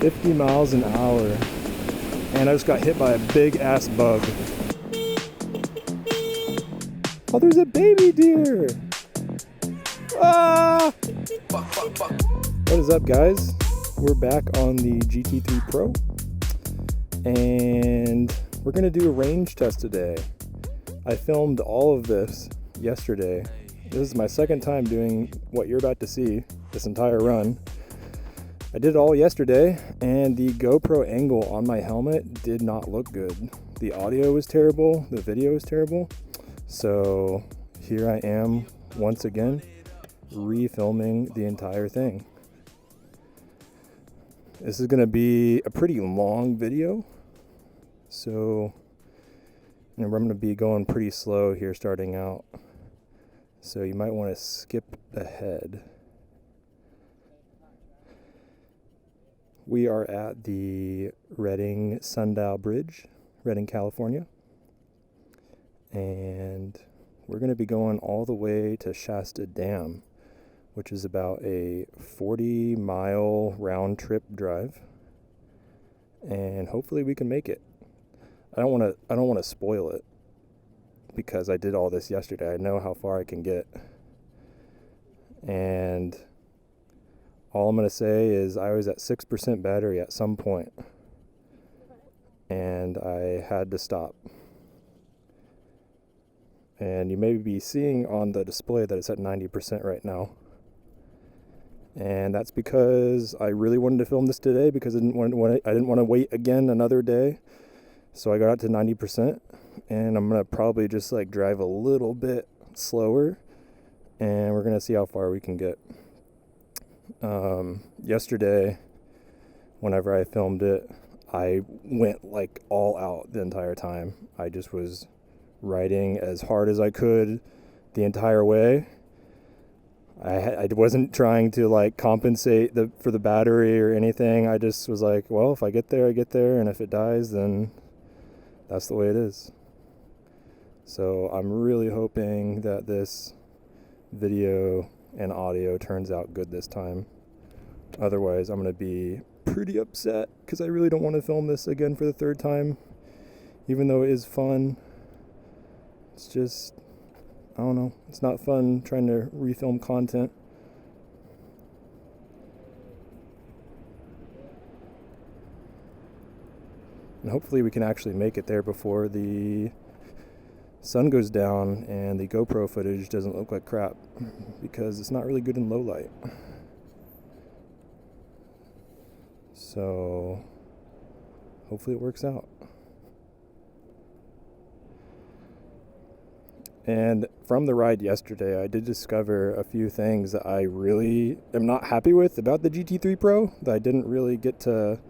50 miles an hour. And I just got hit by a big ass bug. Oh, there's a baby deer! Ah! What is up, guys? We're back on the GT3 Pro. And we're gonna do a range test today. I filmed all of this yesterday. This is my second time doing what you're about to see, this entire run. I did it all yesterday, and the GoPro angle on my helmet did not look good. The audio was terrible, the video was terrible. So here I am once again, refilming the entire thing. This is gonna be a pretty long video. So I'm gonna be going pretty slow here starting out. So you might wanna skip ahead. We are at the Redding Sundial Bridge, Redding, California. And we're going to be going all the way to Shasta Dam, which is about a 40-mile round trip drive. And hopefully we can make it. I don't want to spoil it because I did all this yesterday. I know how far I can get. And all I'm going to say is I was at 6% battery at some point, and I had to stop. And you may be seeing on the display that it's at 90% right now. And that's because I really wanted to film this today because I didn't want to wait again another day. So I got out to 90%, and I'm going to probably just like drive a little bit slower, and we're going to see how far we can get. Yesterday, whenever I filmed it, I went like all out the entire time. I just was riding as hard as I could the entire way. I wasn't trying to like compensate for the battery or anything. I just was like, well, if I get there, I get there, and if it dies, then that's the way it is. So I'm really hoping that this video and audio turns out good this time. Otherwise, I'm going to be pretty upset because I really don't want to film this again for the third time, even though it is fun. It's just, I don't know, it's not fun trying to refilm content. And hopefully we can actually make it there before the sun goes down and the GoPro footage doesn't look like crap, because it's not really good in low light. So hopefully it works out. And from the ride yesterday, I did discover a few things that I really am not happy with about the GT3 Pro that I didn't really get to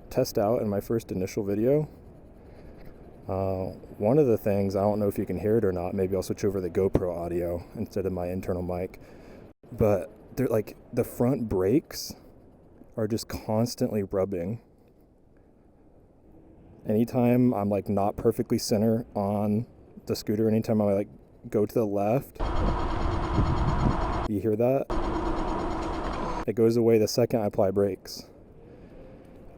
test out in my first initial video. One of the things, I don't know if you can hear it or not, maybe I'll switch over the GoPro audio instead of my internal mic, but they're like, the front brakes are just constantly rubbing. Anytime I'm like not perfectly center on the scooter, anytime I like go to the left, you hear that? It goes away the second I apply brakes.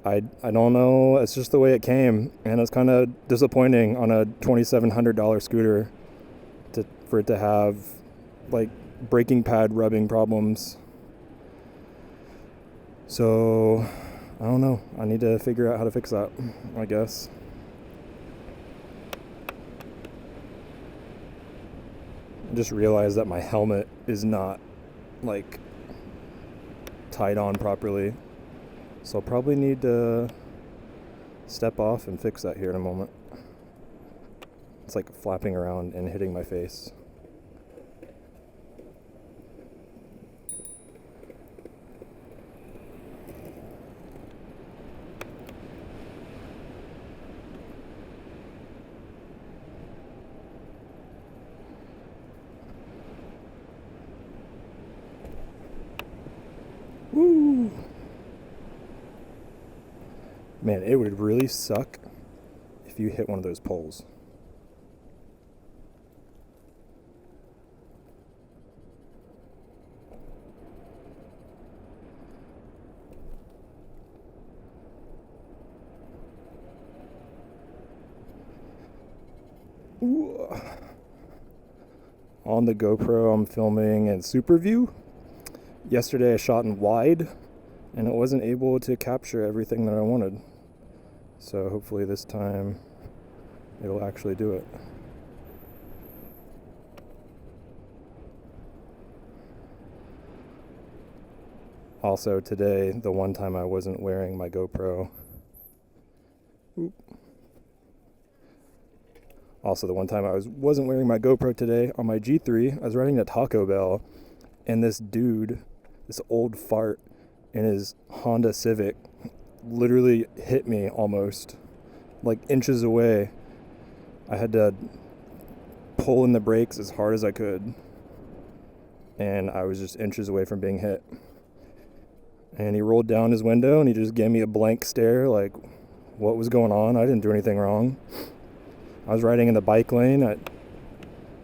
I don't know, it's just the way it came, and it's kind of disappointing on a $2,700 scooter for it to have like braking pad rubbing problems. So I don't know, I need to figure out how to fix that, I guess. I just realized that my helmet is not like tied on properly. So I'll probably need to step off and fix that here in a moment. It's like flapping around and hitting my face. Woo! Man, it would really suck if you hit one of those poles. Ooh. On the GoPro, I'm filming in super view. Yesterday I shot in wide, and it wasn't able to capture everything that I wanted. So hopefully this time it'll actually do it. Also today, the one time I wasn't wearing my GoPro. Oop. Also, the one time I wasn't wearing my GoPro today on my G3, I was riding to Taco Bell, and this dude, this old fart in his Honda Civic, literally hit me almost, like inches away. I had to pull in the brakes as hard as I could, and I was just inches away from being hit. And he rolled down his window and he just gave me a blank stare, like, what was going on? I didn't do anything wrong. I was riding in the bike lane at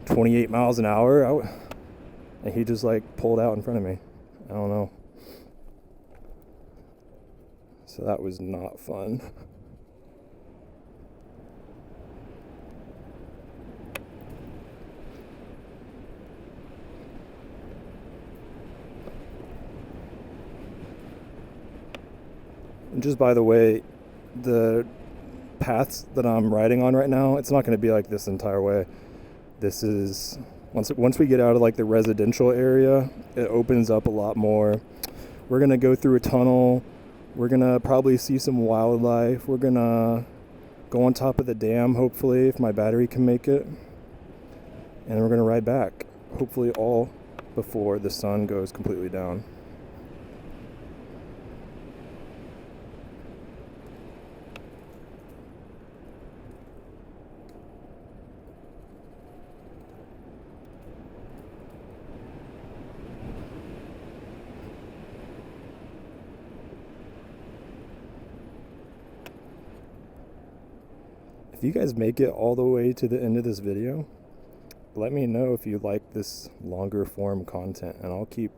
28 miles an hour, and he just like pulled out in front of me. I don't know. So that was not fun. And just by the way, the paths that I'm riding on right now, it's not going to be like this entire way. This is, once we get out of like the residential area, it opens up a lot more. We're going to go through a tunnel. We're going to probably see some wildlife. We're going to go on top of the dam, hopefully, if my battery can make it. And we're going to ride back, hopefully all before the sun goes completely down. If you guys make it all the way to the end of this video, let me know if you like this longer form content, and I'll keep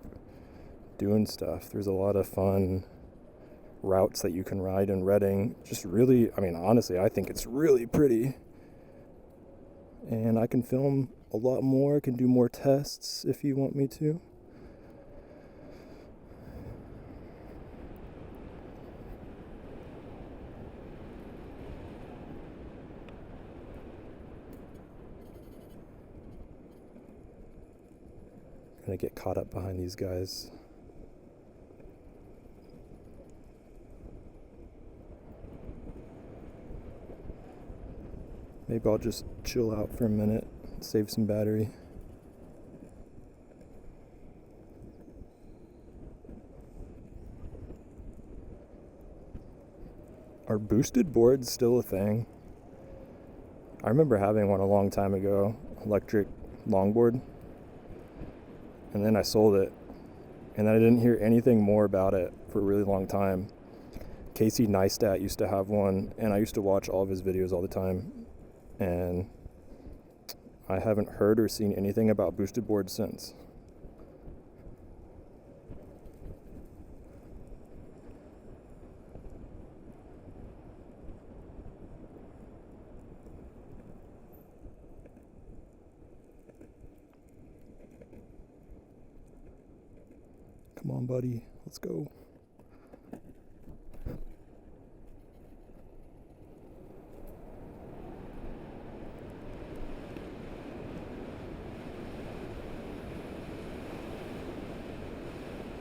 doing stuff. There's a lot of fun routes that you can ride in Reading. Just really, I mean, honestly, I think it's really pretty. And I can film a lot more. I can do more tests if you want me to. Gonna get caught up behind these guys. Maybe I'll just chill out for a minute, save some battery. Are boosted boards still a thing? I remember having one a long time ago, electric longboard. And then I sold it, and then I didn't hear anything more about it for a really long time. Casey Neistat used to have one, and I used to watch all of his videos all the time, and I haven't heard or seen anything about boosted boards since. Come on, buddy. Let's go.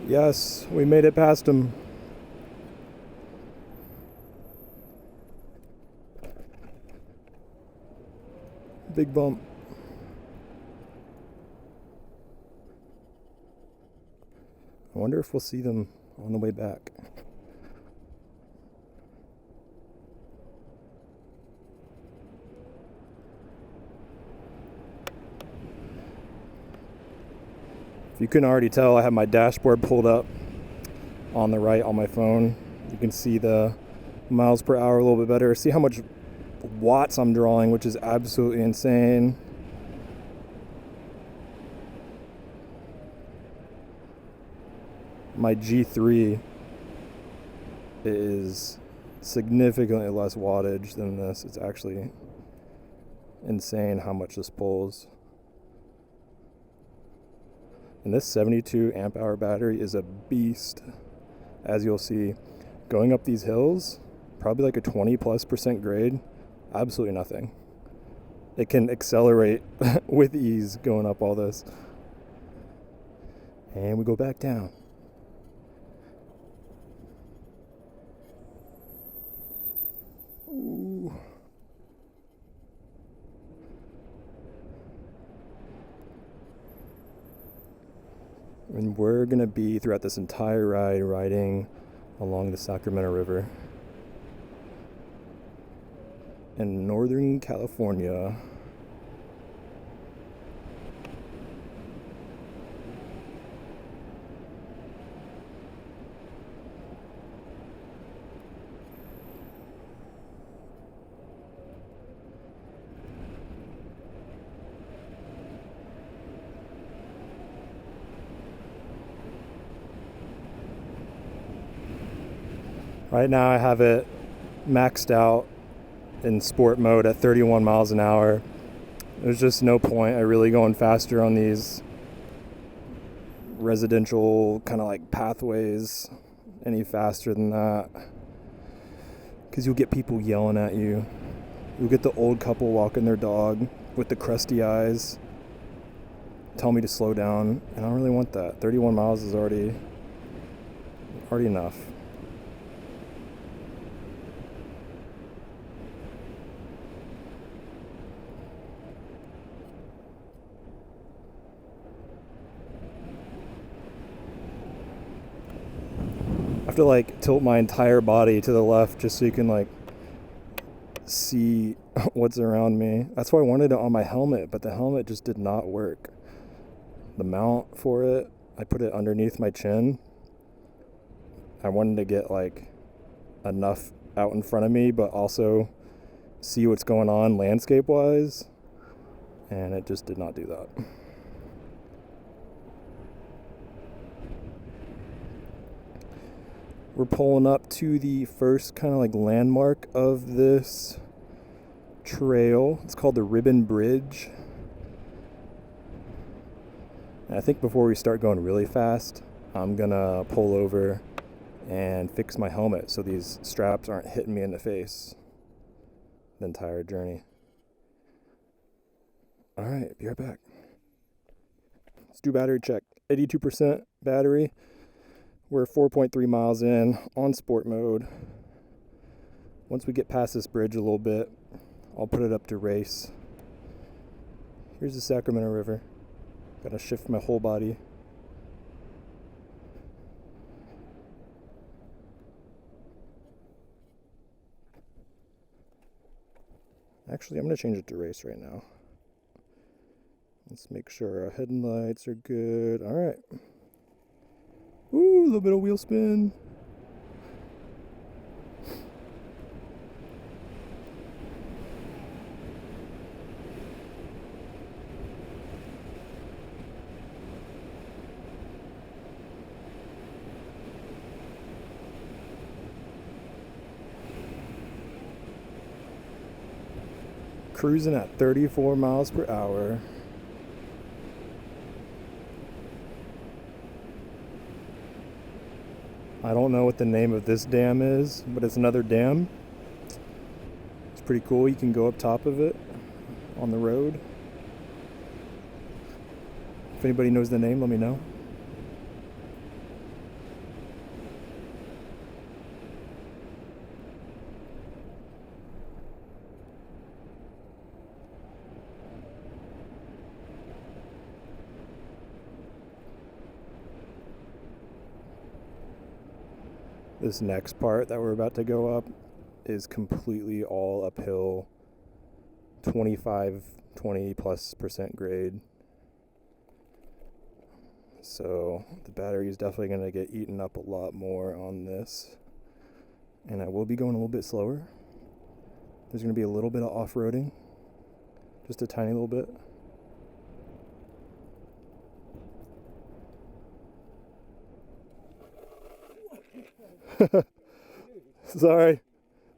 Yes, we made it past him. Big bump. I wonder if we'll see them on the way back. If you couldn't already tell, I have my dashboard pulled up on the right on my phone. You can see the miles per hour a little bit better. See how much watts I'm drawing, which is absolutely insane. My G3 is significantly less wattage than this. It's actually insane how much this pulls. And this 72 amp hour battery is a beast. As you'll see, going up these hills, probably like a 20+% grade, absolutely nothing. It can accelerate with ease going up all this. And we go back down. Ooh. And we're gonna be throughout this entire ride riding along the Sacramento River in Northern California. Right now I have it maxed out in sport mode at 31 miles an hour. There's just no point I really going faster on these residential kind of like pathways any faster than that, because you'll get people yelling at you. You'll get the old couple walking their dog with the crusty eyes tell me to slow down, and I don't really want that. 31 miles is already enough. I have to like tilt my entire body to the left just so you can like see what's around me. That's why I wanted it on my helmet, but the helmet just did not work. The mount for it, I put it underneath my chin. I wanted to get like enough out in front of me, but also see what's going on landscape wise, and it just did not do that. We're pulling up to the first kind of like landmark of this trail. It's called the Ribbon Bridge. And I think before we start going really fast, I'm gonna pull over and fix my helmet so these straps aren't hitting me in the face the entire journey. All right, be right back. Let's do battery check. 82% battery. We're 4.3 miles in on sport mode. Once we get past this bridge a little bit, I'll put it up to race. Here's the Sacramento River. Gotta shift my whole body. Actually, I'm gonna change it to race right now. Let's make sure our headlights are good. All right. Ooh, a little bit of wheel spin. Cruising at 34 miles per hour. I don't know what the name of this dam is, but it's another dam. It's pretty cool. You can go up top of it on the road. If anybody knows the name, let me know. This next part that we're about to go up is completely all uphill, 20+% grade. So the battery is definitely going to get eaten up a lot more on this. And I will be going a little bit slower. There's going to be a little bit of off-roading, just a tiny little bit. Sorry.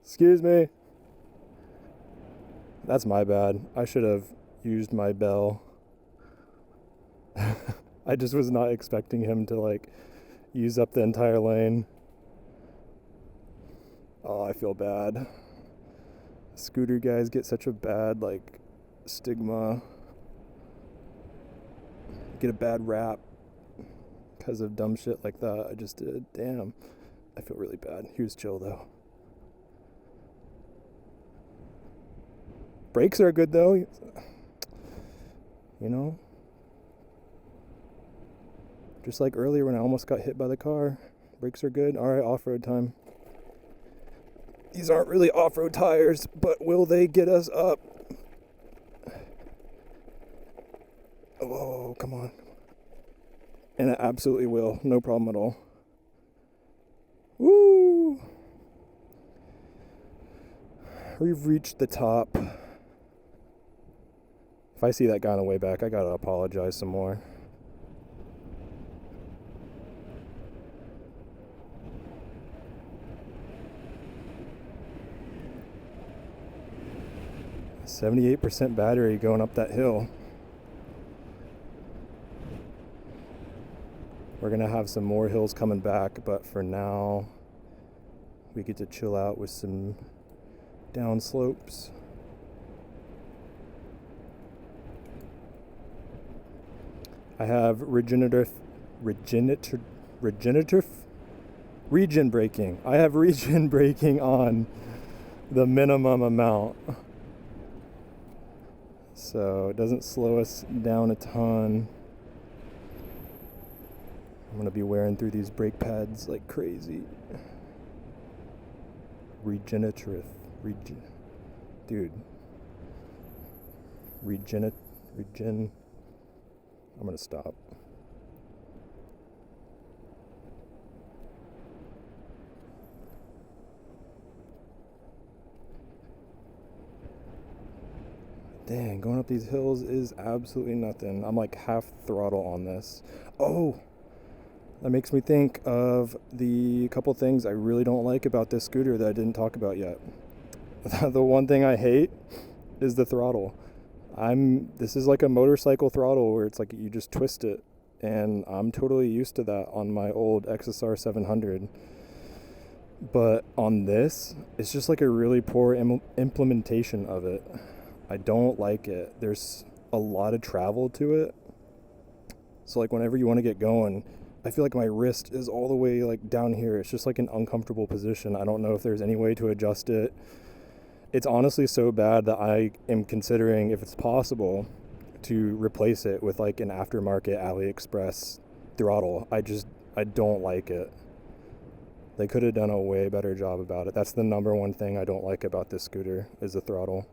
Excuse me. That's my bad. I should have used my bell. I just was not expecting him to like use up the entire lane. Oh, I feel bad. Scooter guys get such a bad like stigma. Get a bad rap because of dumb shit like that I just did. Damn. I feel really bad. He was chill though. Brakes are good though. You know? Just like earlier when I almost got hit by the car. Brakes are good. Alright, off-road time. These aren't really off-road tires, but will they get us up? Oh, come on. And it absolutely will. No problem at all. Woo! We've reached the top. If I see that guy on the way back, I gotta apologize some more. %78 battery going up that hill. We're gonna have some more hills coming back, but for now, we get to chill out with some down slopes. I have regen braking. I have regen braking on the minimum amount. So it doesn't slow us down a ton. I'm gonna be wearing through these brake pads like crazy. Dude. I'm gonna stop. Dang, going up these hills is absolutely nothing. I'm like half throttle on this. Oh, that makes me think of the couple things I really don't like about this scooter that I didn't talk about yet. The one thing I hate is the throttle. This is like a motorcycle throttle where it's like you just twist it, and I'm totally used to that on my old XSR 700. But on this, it's just like a really poor implementation of it. I don't like it. There's a lot of travel to it. So like whenever you want to get going, I feel like my wrist is all the way like down here. It's just like an uncomfortable position. I don't know if there's any way to adjust it. It's honestly so bad that I am considering, if it's possible, to replace it with like an aftermarket AliExpress throttle. I don't like it. They could have done a way better job about it. That's the number one thing I don't like about this scooter is the throttle.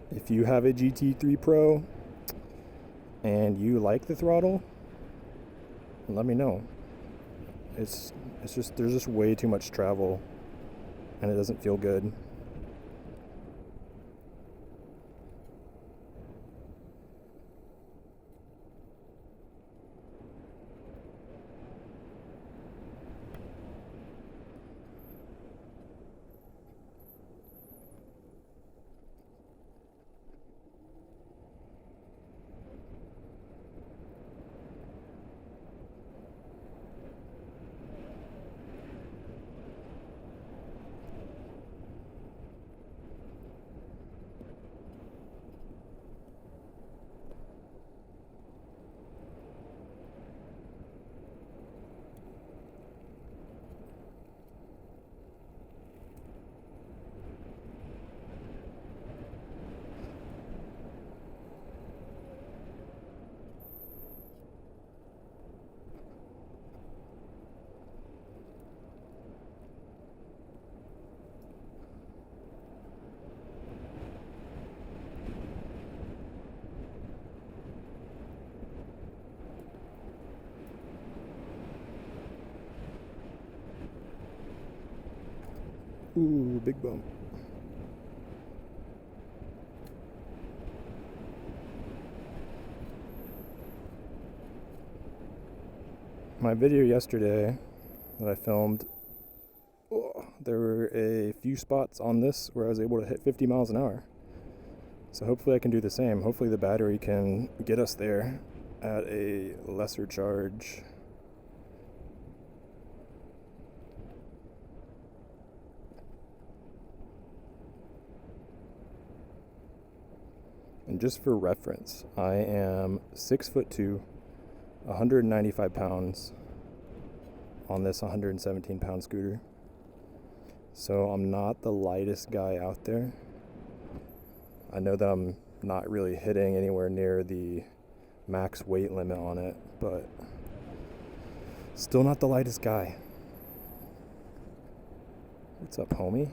If you have a GT3 Pro and you like the throttle, let me know. It's just, there's just way too much travel and it doesn't feel good. Ooh, big bump. my video yesterday that I filmed, there were a few spots on this where I was able to hit 50 miles an hour. So hopefully I can do the same. Hopefully the battery can get us there at a lesser charge. And just for reference, I am 6'2", 195 pounds on this 117 pound scooter. So I'm not the lightest guy out there. I know that I'm not really hitting anywhere near the max weight limit on it, but still not the lightest guy. What's up, homie?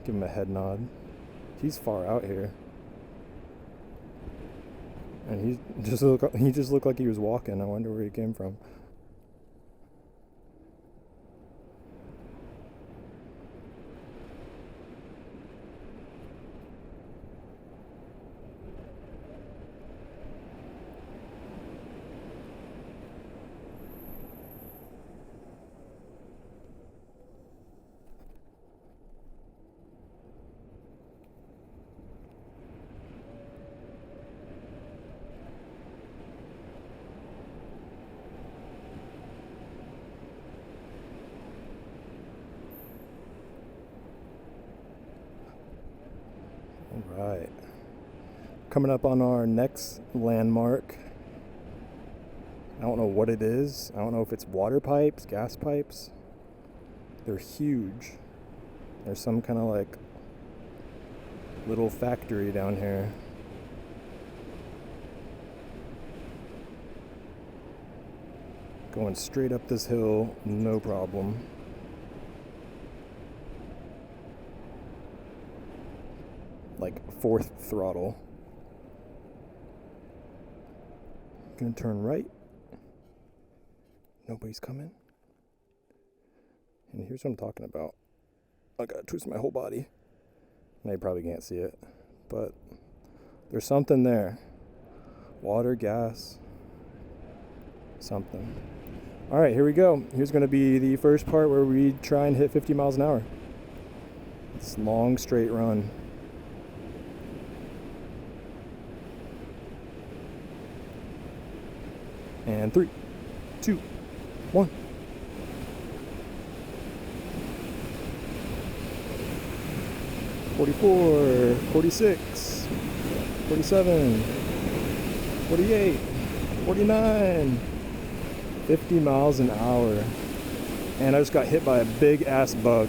Give him a head nod. He's far out here. And he just looked like he was walking. I wonder where he came from. Alright, coming up on our next landmark. I don't know what it is. I don't know if it's water pipes, gas pipes. They're huge. There's some kind of like little factory down here. Going straight up this hill, no problem. Like fourth throttle. Gonna turn right. Nobody's coming. And here's what I'm talking about. I gotta twist my whole body. Now you probably can't see it, but there's something there. Water, gas, something. All right, here we go. Here's gonna be the first part where we try and hit 50 miles an hour. It's long straight run. And 3, 2, 1. $44, $46, $47, $48, $49, 50 miles an hour. And I just got hit by a big ass bug.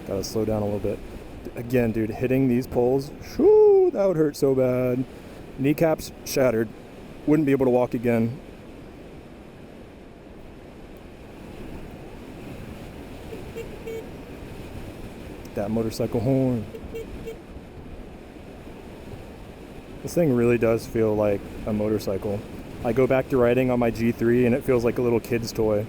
Gotta slow down a little bit. Again, dude, hitting these poles, whew, that would hurt so bad. Kneecaps shattered. Wouldn't be able to walk again. That motorcycle horn. This thing really does feel like a motorcycle. I go back to riding on my G3 and it feels like a little kid's toy.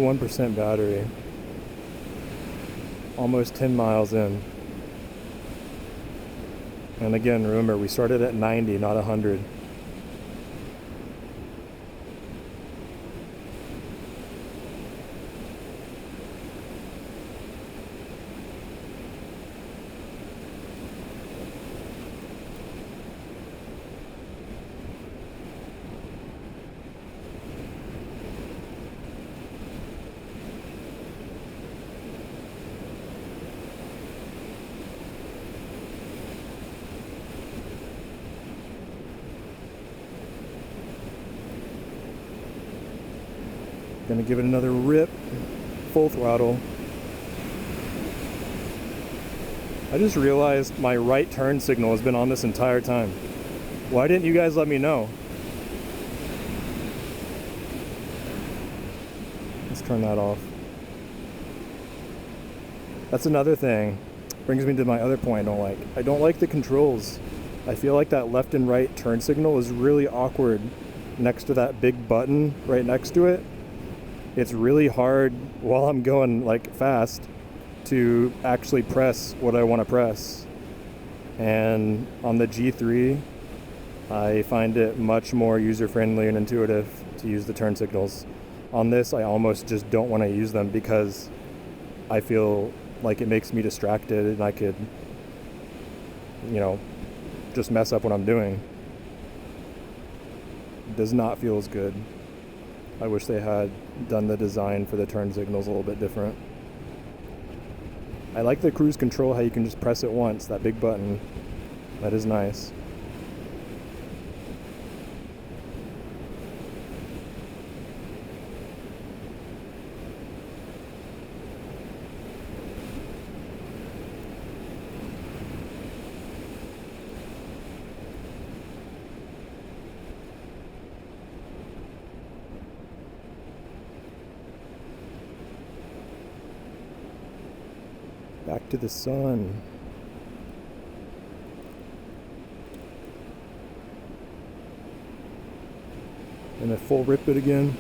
%, battery. Almost 10 miles in. And again, remember, we started at 90, not 100. Gonna give it another rip, full throttle. I just realized my right turn signal has been on this entire time. Why didn't you guys let me know? Let's turn that off. That's another thing. Brings me to my other point I don't like. I don't like the controls. I feel like that left and right turn signal is really awkward next to that big button right next to it. It's really hard while I'm going like fast to actually press what I want to press. And on the G3, I find it much more user-friendly and intuitive to use the turn signals. On this, I almost just don't want to use them because I feel like it makes me distracted and I could, you know, just mess up what I'm doing. It does not feel as good. I wish they had done the design for the turn signals a little bit different. I like the cruise control, how you can just press it once, that big button. That is nice. Back to the sun. And a full rip it again.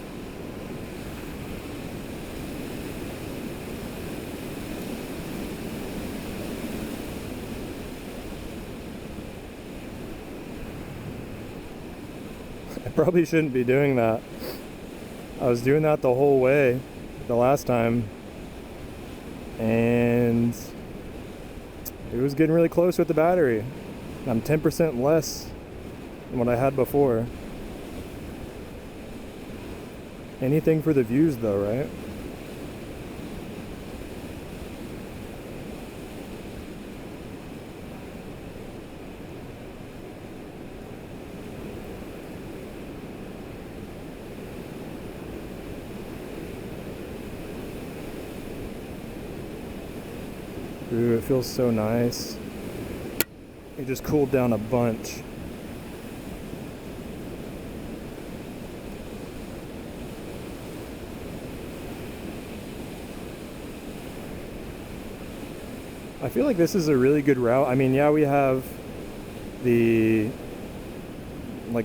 I probably shouldn't be doing that. I was doing that the whole way the last time. And it was getting really close with the battery. I'm 10% less than what I had before. Anything for the views though, right? Ooh, it feels so nice. It just cooled down a bunch. I feel like this is a really good route. I mean, yeah, we have the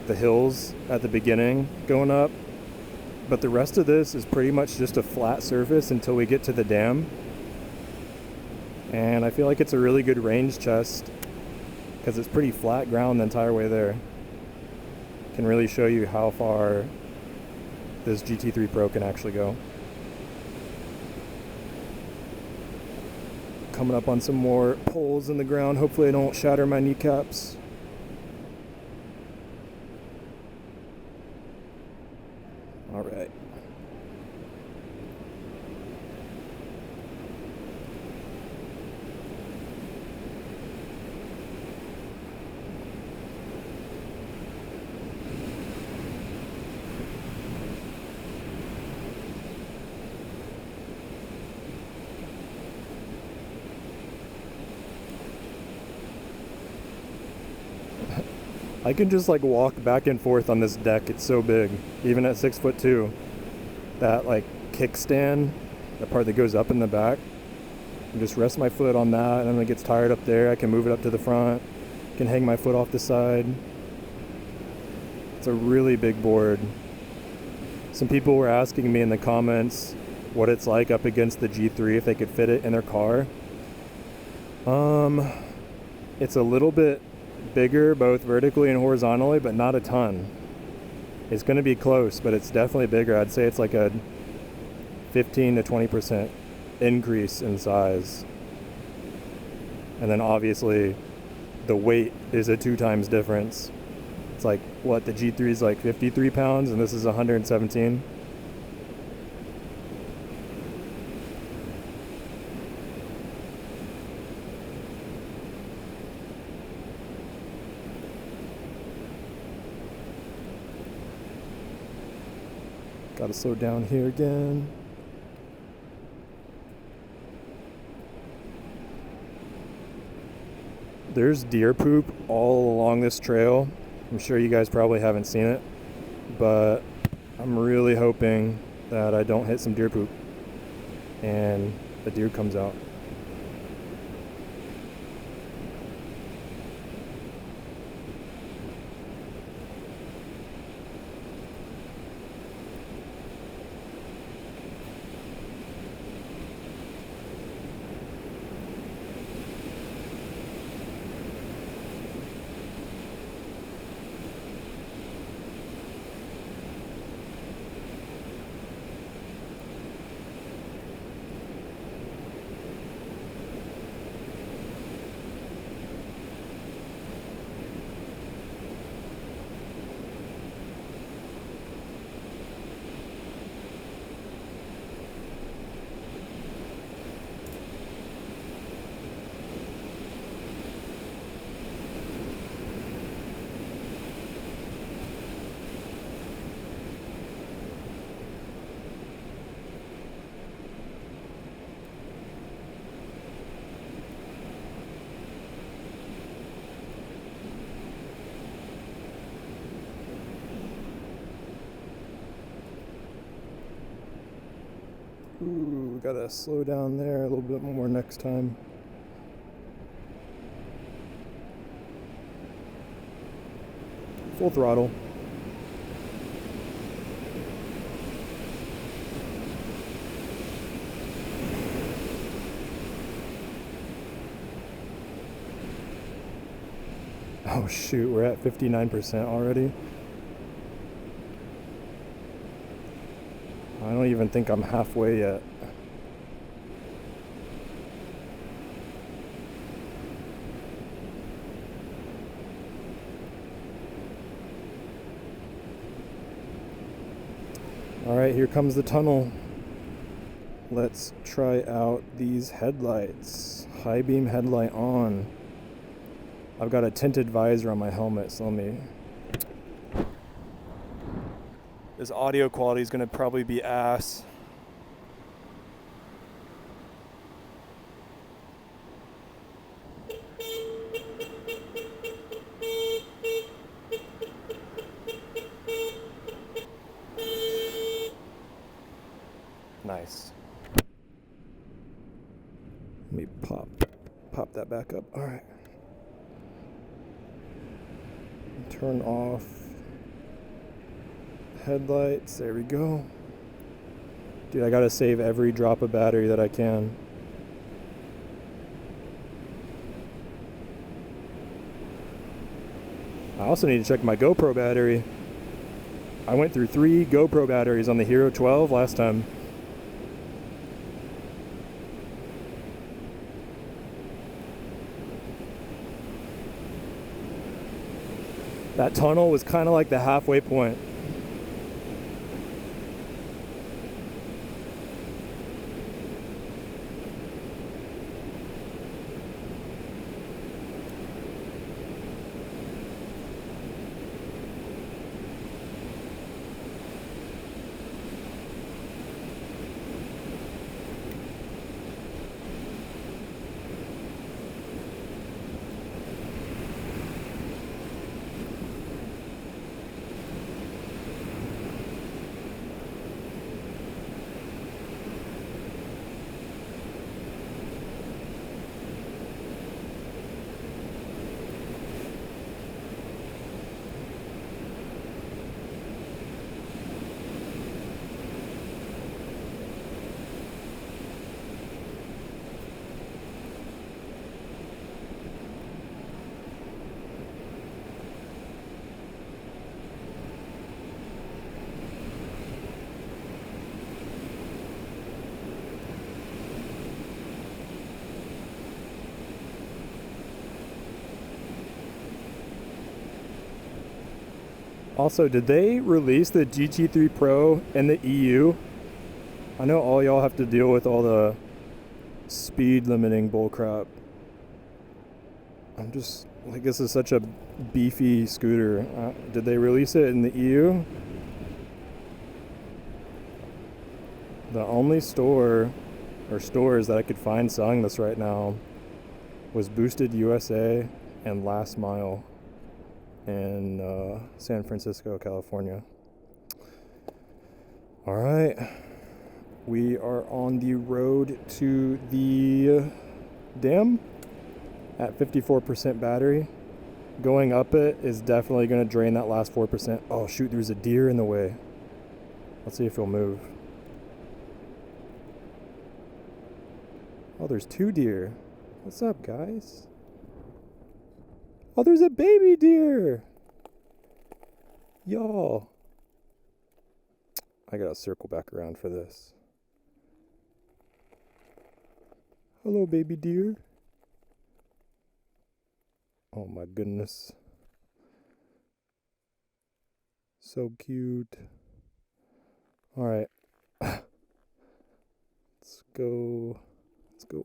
hills at the beginning going up, but the rest of this is pretty much just a flat surface until we get to the dam. And I feel like it's a really good range chest because it's pretty flat ground the entire way there. Can really show you how far this GT3 Pro can actually go. Coming up on some more poles in the ground. Hopefully I don't shatter my kneecaps. All right. I can just like walk back and forth on this deck. It's so big, even at 6'2". That like kickstand, that part that goes up in the back, I can just rest my foot on that, and when it gets tired up there, I can move it up to the front, can hang my foot off the side. It's a really big board. Some people were asking me in the comments what it's like up against the G3, if they could fit it in their car. It's a little bit bigger both vertically and horizontally, but not a ton. It's going to be close, but it's definitely bigger. I'd say it's like a 15 to 20% increase in size. And then obviously the weight is a 2 times difference. It's like, what, the G3 is like 53 pounds and this is 117. Gotta slow down here again. There's deer poop all along this trail. I'm sure you guys probably haven't seen it, but I'm really hoping that I don't hit some deer poop and a deer comes out. Ooh, we gotta slow down there a little bit more next time. Full throttle. Oh shoot, we're at 59% already. I don't even think I'm halfway yet. All right, here comes the tunnel. Let's try out these headlights. High beam headlight on. I've got a tinted visor on my helmet, so let me... This audio quality is going to probably be ass. Nice. Let me pop that back up. All right. Turn off headlights. There we go. Dude, I gotta save every drop of battery that I can. I also need to check my GoPro battery. I went through 3 GoPro batteries on the Hero 12 last time. That tunnel was kind of like the halfway point. Also, did they release the GT3 Pro in the EU? I know all y'all have to deal with all the speed limiting bullcrap. I'm just like, this is such a beefy scooter. Did they release it in the EU? The only store or stores that I could find selling this right now was Boosted USA and Last Mile in San Francisco, California. All right, we are on the road to the dam at 54% battery. Going up it is definitely going to drain that last 4%. Oh shoot, there's a deer in the way. Let's see if he'll move. Oh, there's 2 deer. What's up, guys? Oh, there's a baby deer. Y'all. I gotta circle back around for this. Hello, baby deer. Oh my goodness. So cute. Alright. Let's go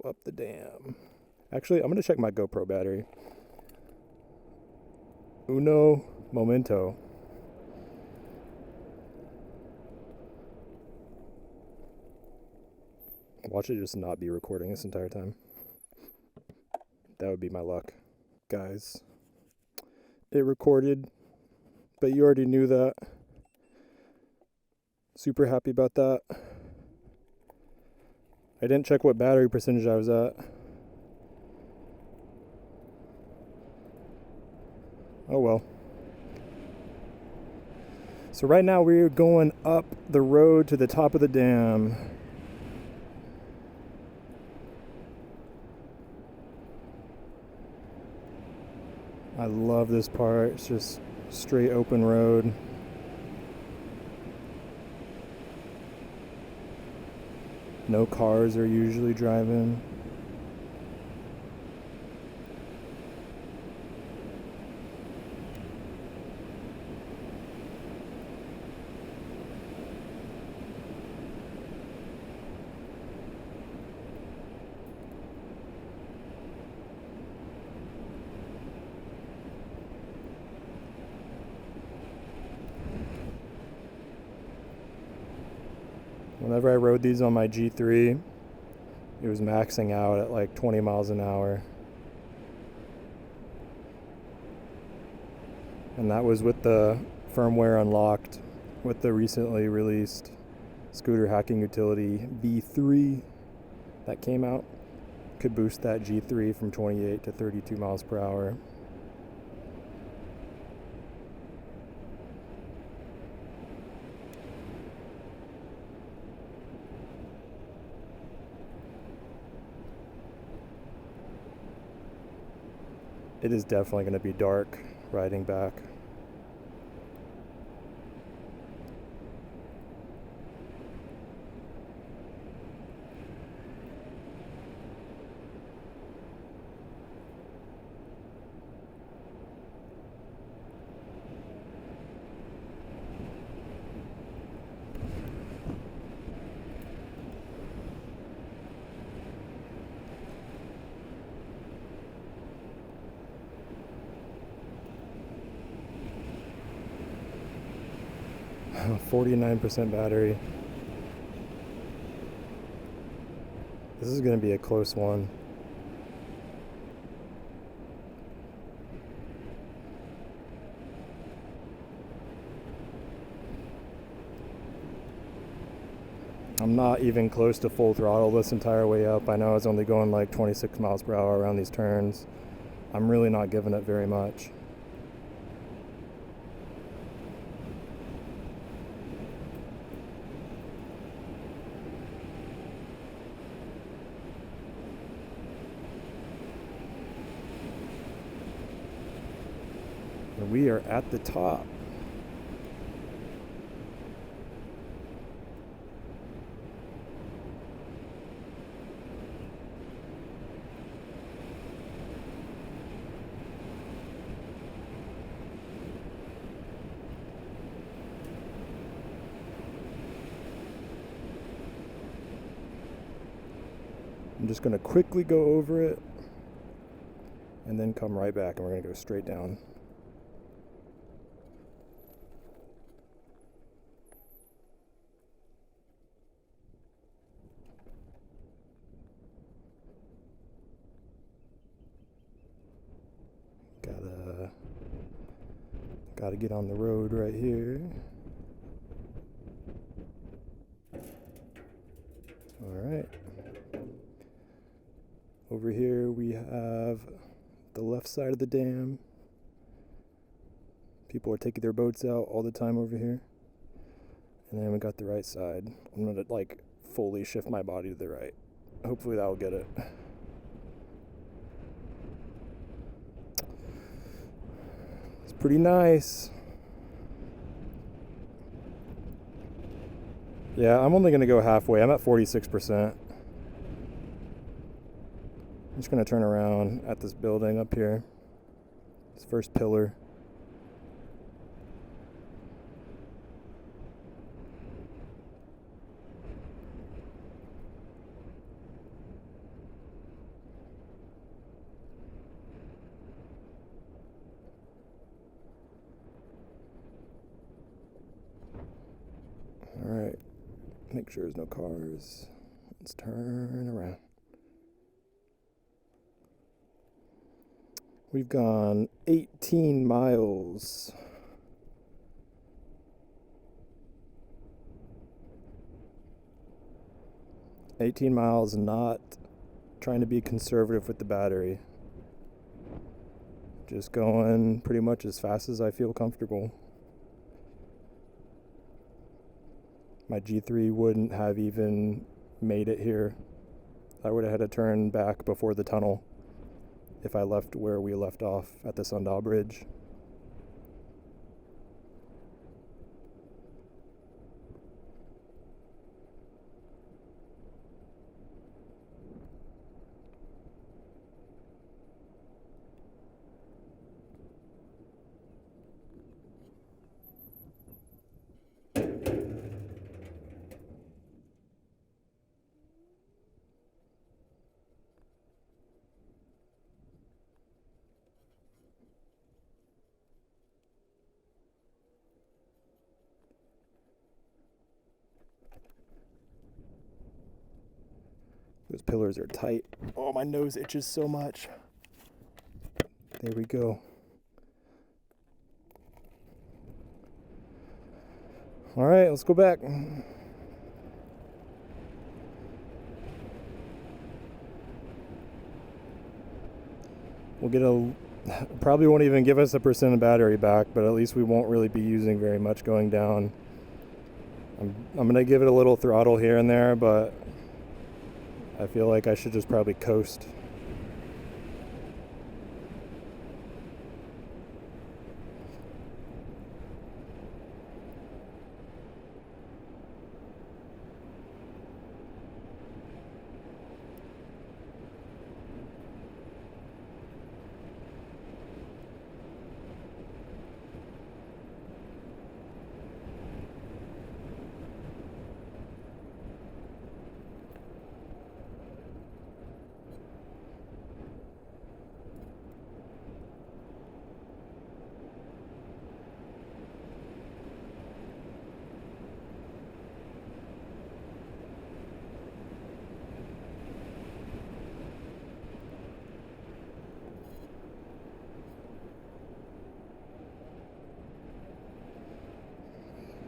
up the dam. Actually, I'm gonna check my GoPro battery. Uno momento. Watch it just not be recording this entire time. That would be my luck. Guys, it recorded, but you already knew that. Super happy about that. I didn't check what battery percentage I was at. Oh well. So right now we're going up the road to the top of the dam. I love this part. It's just straight open road. No cars are usually driving. Whenever I rode these on my G3, it was maxing out at like 20 miles an hour. And that was with the firmware unlocked with the recently released scooter hacking utility V3 that came out. Could boost that G3 from 28 to 32 miles per hour. It is definitely going to be dark riding back. Oh, 49% battery. This is going to be a close one. I'm not even close to full throttle this entire way up. I know I was only going like 26 miles per hour around these turns. I'm really not giving it very much. We are at the top. I'm just going to quickly go over it and then come right back, and we're going to go straight down. Got to get on the road right here. Alright. Over here we have the left side of the dam. People are taking their boats out all the time over here. And then we got the right side. I'm gonna like fully shift my body to the right. Hopefully that'll get it. It's pretty nice. Yeah, I'm only gonna go halfway. I'm at 46%. I'm just gonna turn around at this building up here. This first pillar. Alright, make sure there's no cars. Let's turn around. We've gone 18 miles. Not trying to be conservative with the battery. Just going pretty much as fast as I feel comfortable. My G3 wouldn't have even made it here. I would have had to turn back before the tunnel if I left where we left off at the Sundial Bridge. Those pillars are tight. Oh, my nose itches so much. There we go. All right, let's go back. We'll get probably won't even give us a % of battery back, but at least we won't really be using very much going down. I'm gonna give it a little throttle here and there, but I feel like I should just probably coast.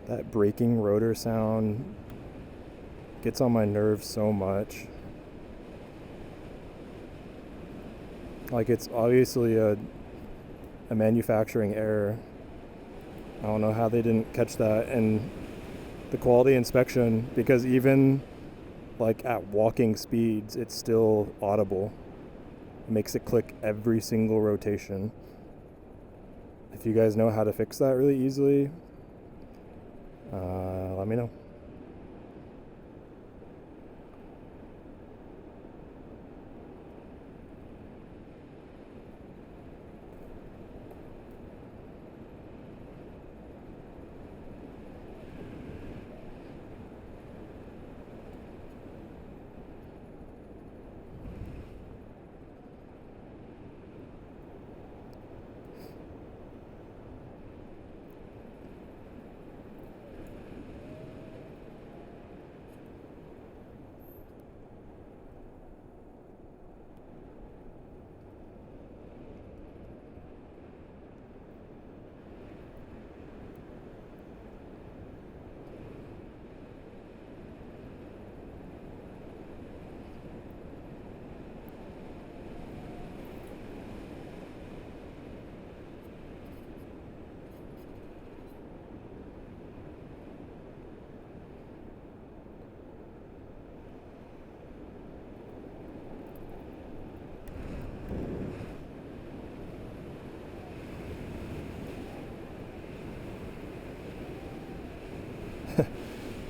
That braking rotor sound gets on my nerves so much. Like, it's obviously a manufacturing error. I don't know how they didn't catch that in the quality inspection, because even like at walking speeds, it's still audible. It makes it click every single rotation. If you guys know how to fix that really easily, let me know.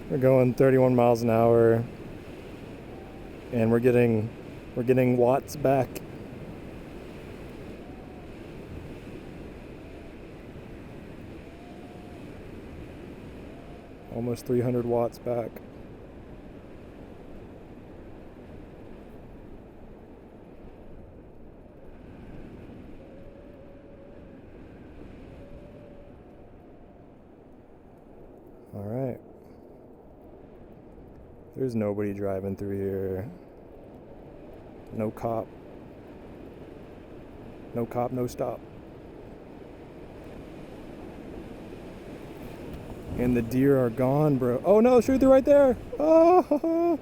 We're going 31 miles an hour, and we're getting watts back. Almost 300 watts back. All right. There's nobody driving through here. No cop. No cop, no stop. And the deer are gone, bro. Oh no, shoot, they're right there. Oh.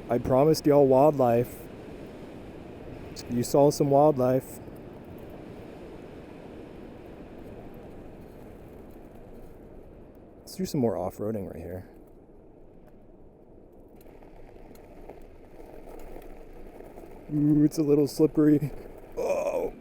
I promised y'all wildlife. You saw some wildlife. Let's do some more off-roading right here. Ooh, it's a little slippery. Oh.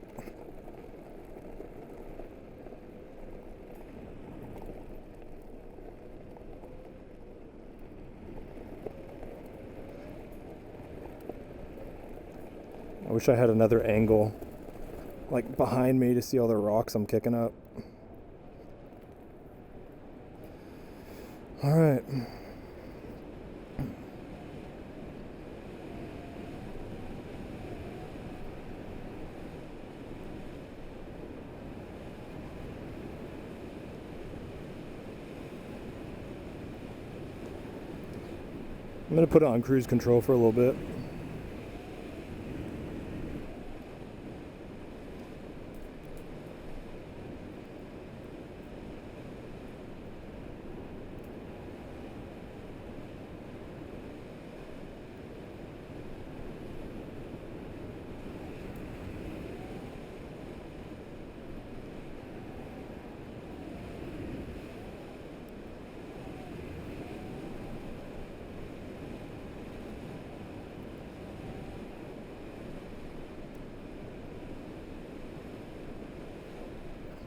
I wish I had another angle, like behind me, to see all the rocks I'm kicking up. All right. I'm going to put it on cruise control for a little bit.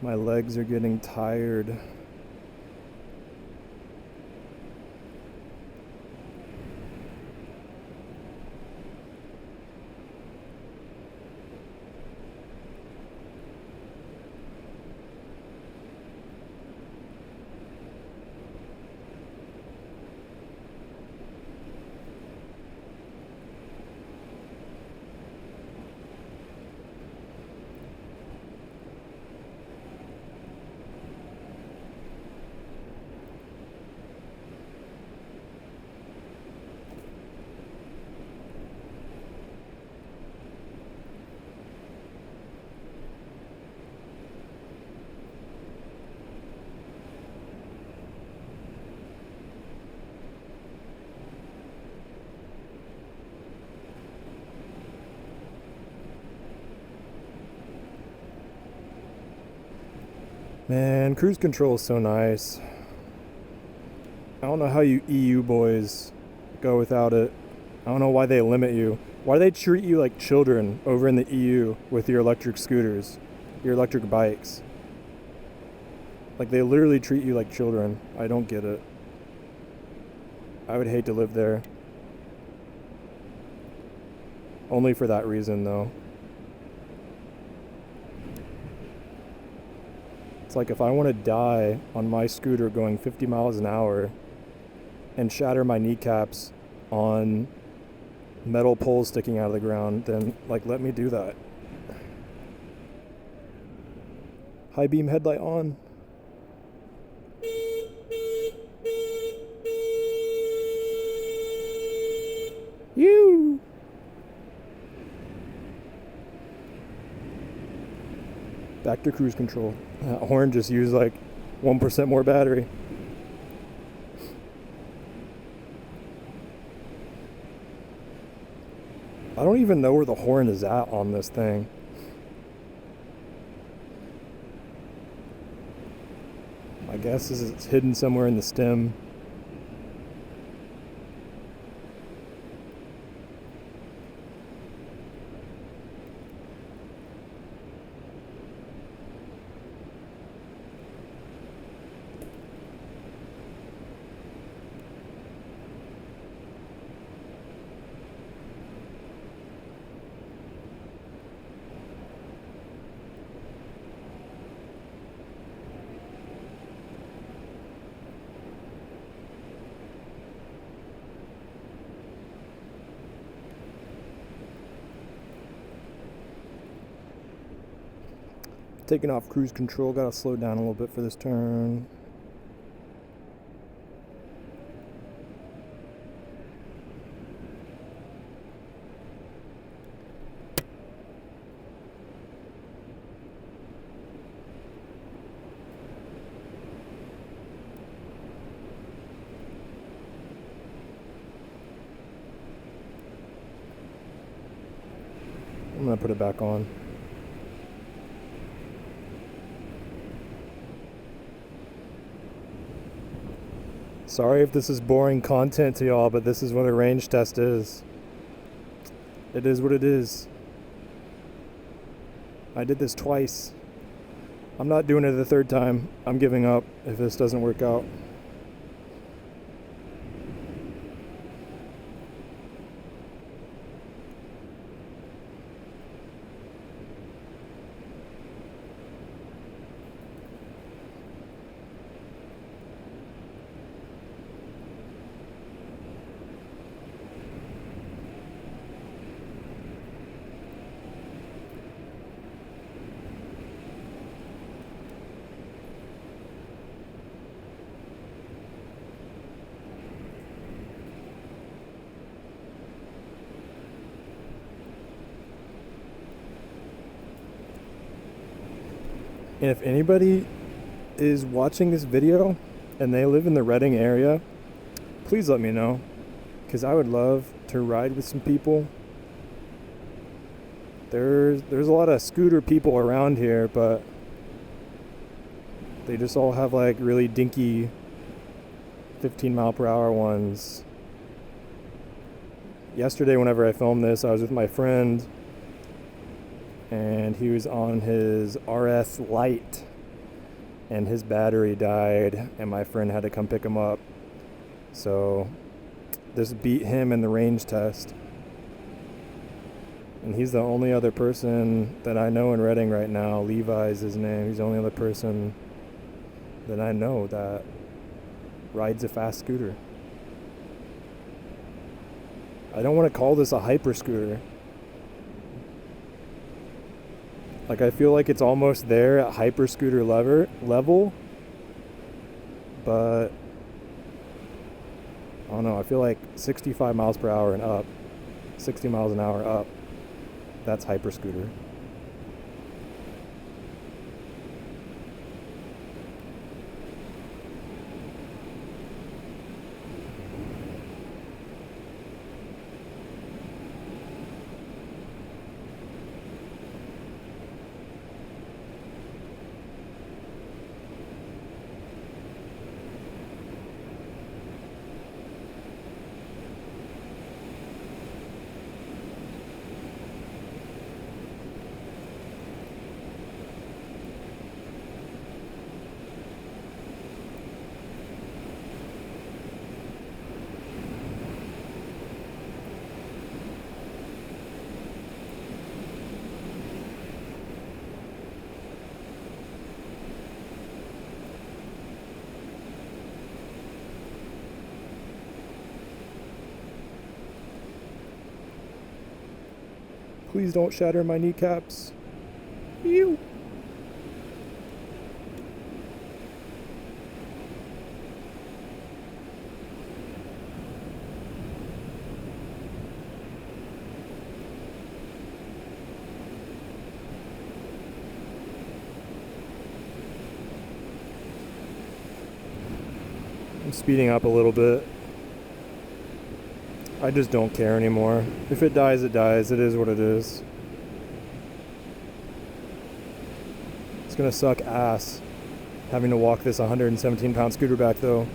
My legs are getting tired. Man, cruise control is so nice. I don't know how you EU boys go without it. I don't know why they limit you. Why do they treat you like children over in the EU with your electric scooters, your electric bikes? Like, they literally treat you like children. I don't get it. I would hate to live there. Only for that reason, though. It's like, if I want to die on my scooter going 50 miles an hour and shatter my kneecaps on metal poles sticking out of the ground, then, like, let me do that. High beam headlight on. You. Back to cruise control. That horn just used like 1% more battery. I don't even know where the horn is at on this thing. My guess is it's hidden somewhere in the stem. Taking off cruise control, gotta slow down a little bit for this turn. I'm gonna put it back on. Sorry if this is boring content to y'all, but this is what a range test is. It is what it is. I did this twice. I'm not doing it the third time. I'm giving up if this doesn't work out. And if anybody is watching this video and they live in the Reading area, please let me know, because I would love to ride with some people. There's a lot of scooter people around here, but they just all have like really dinky 15-mile-per-hour ones. Yesterday, whenever I filmed this, I was with my friend, and he was on his RS Lite, and his battery died, and my friend had to come pick him up. So this beat him in the range test, and he's the only other person that I know in Reading right now. Levi's his name. He's the only other person that I know that rides a fast scooter. I don't want to call this a hyper scooter. Like, I feel like it's almost there at hyper scooter level, but I don't know. I feel like 65 miles per hour and up, 60 miles an hour up, that's hyper scooter. Please don't shatter my kneecaps. Ew. I'm speeding up a little bit. I just don't care anymore. If it dies, it dies. It is what it is. It's gonna suck ass having to walk this 117-pound scooter back, though.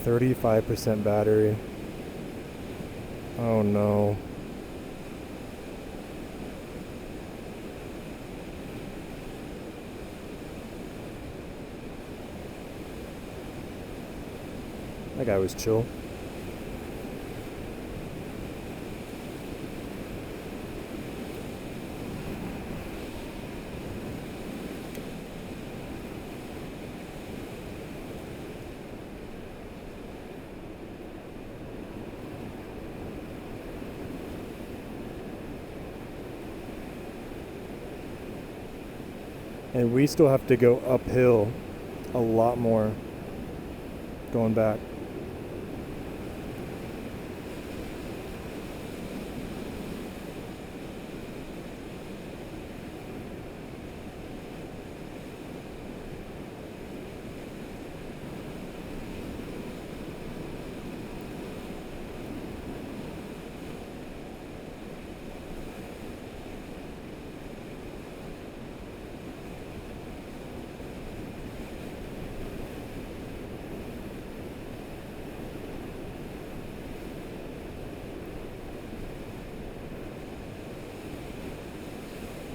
35% battery. Oh no. That guy was chill. And we still have to go uphill a lot more going back.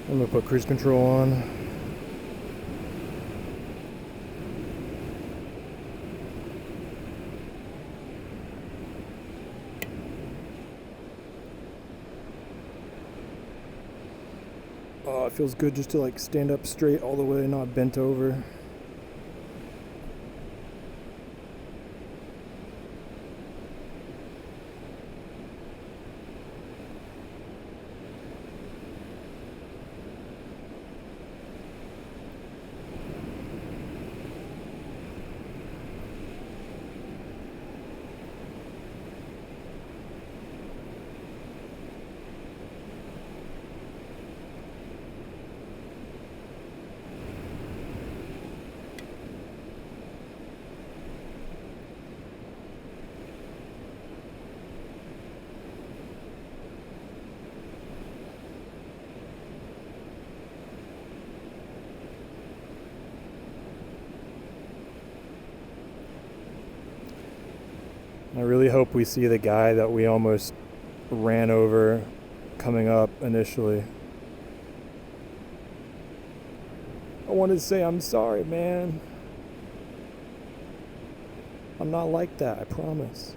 I'm gonna put cruise control on. Oh, it feels good just to like stand up straight all the way, not bent over. I really hope we see the guy that we almost ran over coming up initially. I wanted to say, I'm sorry, man. I'm not like that, I promise.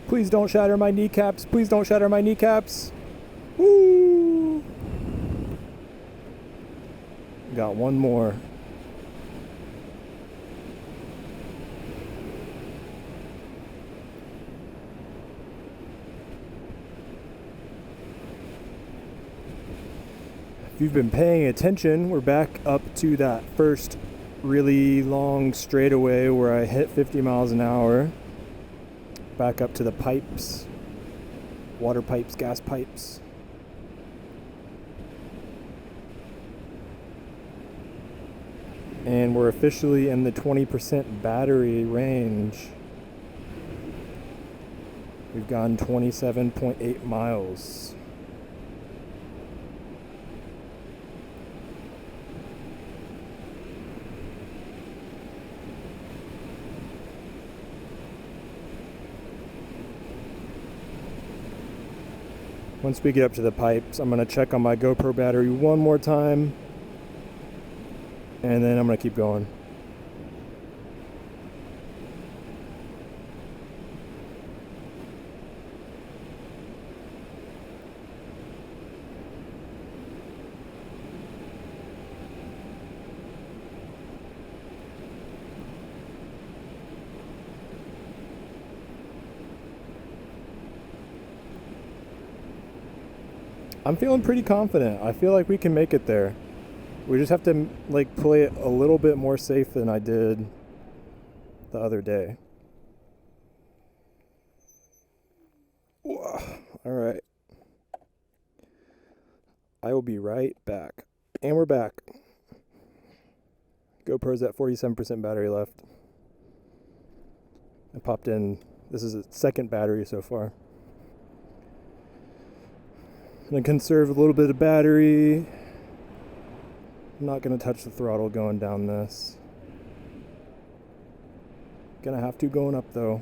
Please don't shatter my kneecaps. Please don't shatter my kneecaps. Woo! Got one more. If you've been paying attention, we're back up to that first really long straightaway where I hit 50 miles an hour. Back up to the pipes, water pipes, gas pipes. And we're officially in the 20% battery range. We've gone 27.8 miles. Once we get up to the pipes, I'm going to check on my GoPro battery one more time, and then I'm going to keep going. I'm feeling pretty confident. I feel like we can make it there. We just have to like play it a little bit more safe than I did the other day. Whoa. All right. I will be right back. And we're back. GoPro's at 47% battery left. I popped in, this is a second battery so far. I'm going to conserve a little bit of battery. I'm not going to touch the throttle going down this. Gonna have to going up though.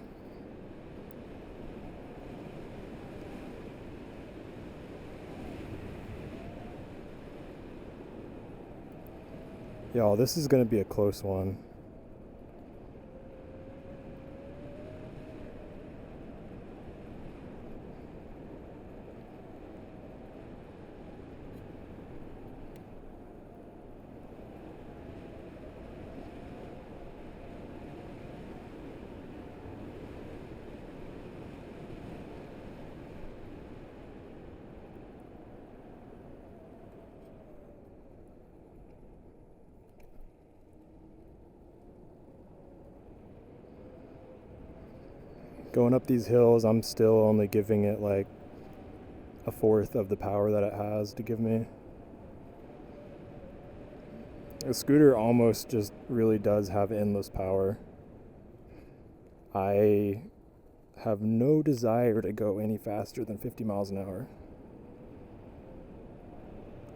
Y'all, this is going to be a close one. Going up these hills, I'm still only giving it like a fourth of the power that it has to give me. The scooter almost just really does have endless power. I have no desire to go any faster than 50 miles an hour.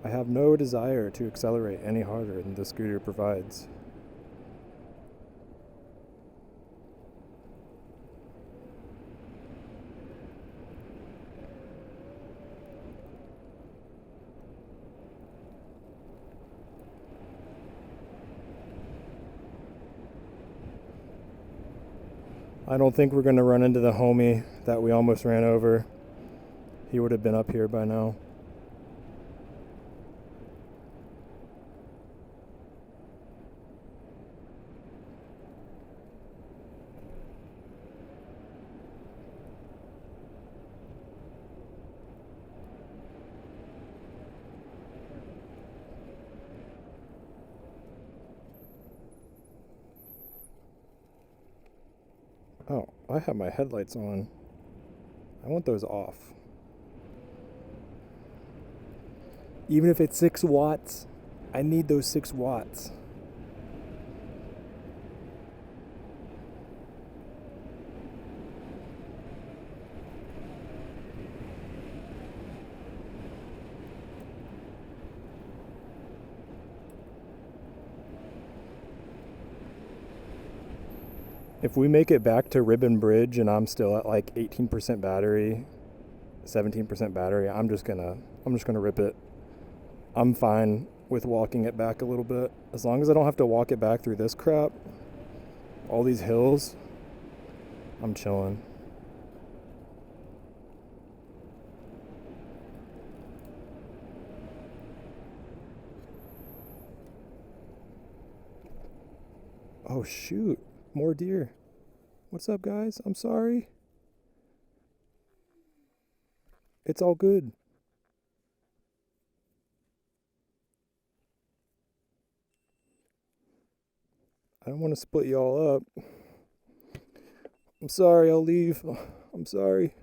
I have no desire to accelerate any harder than the scooter provides. I don't think we're going to run into the homie that we almost ran over. He would have been up here by now. Oh, I have my headlights on. I want those off. Even if it's 6 watts, I need those 6 watts. If we make it back to Ribbon Bridge and I'm still at like 18% battery, 17% battery, I'm just gonna rip it. I'm fine with walking it back a little bit. As long as I don't have to walk it back through this crap, all these hills, I'm chilling. Oh shoot, more deer. What's up, guys? I'm sorry. It's all good. I don't want to split you all up. I'm sorry, I'll leave. I'm sorry.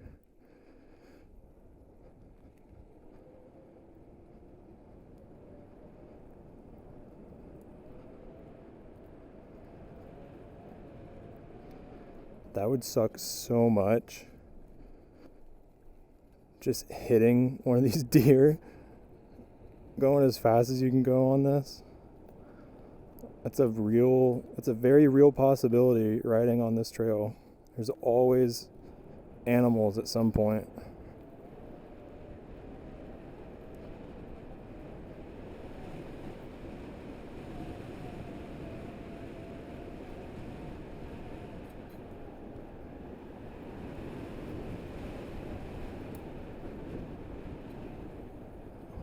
That would suck so much just hitting one of these deer, going as fast as you can go on this. It's a very real possibility riding on this trail. There's always animals at some point.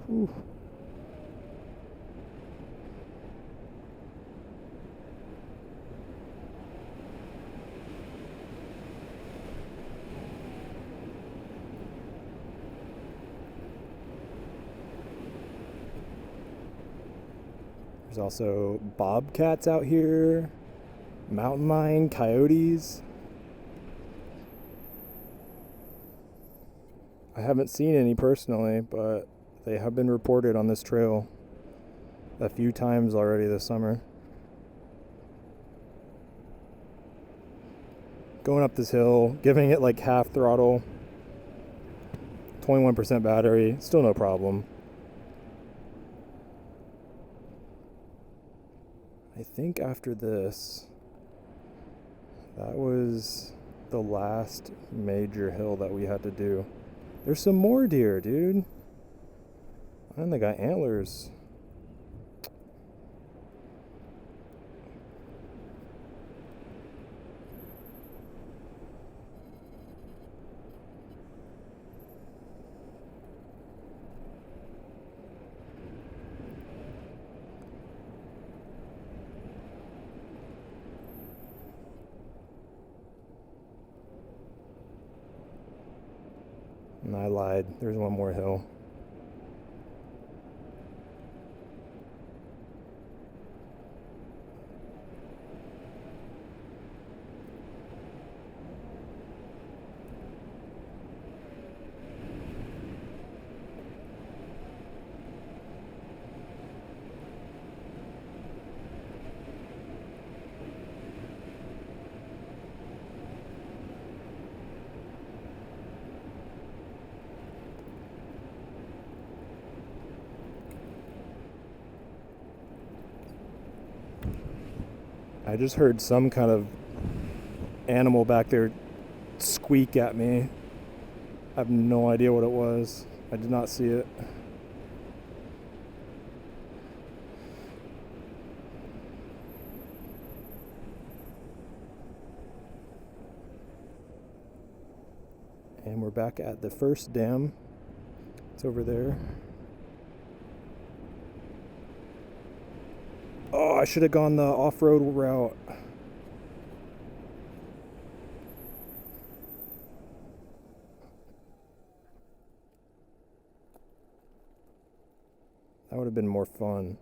Ooh. There's also bobcats out here, mountain lion, coyotes. I haven't seen any personally, but they have been reported on this trail a few times already this summer. Going up this hill, giving it like half throttle, 21% battery, still no problem. I think after this, that was the last major hill that we had to do. There's some more deer, dude. And they got antlers. And I lied. There's one more hill. I just heard some kind of animal back there squeak at me. I have no idea what it was. I did not see it. And we're back at the first dam. It's over there. Oh, I should have gone the off-road route. That would have been more fun.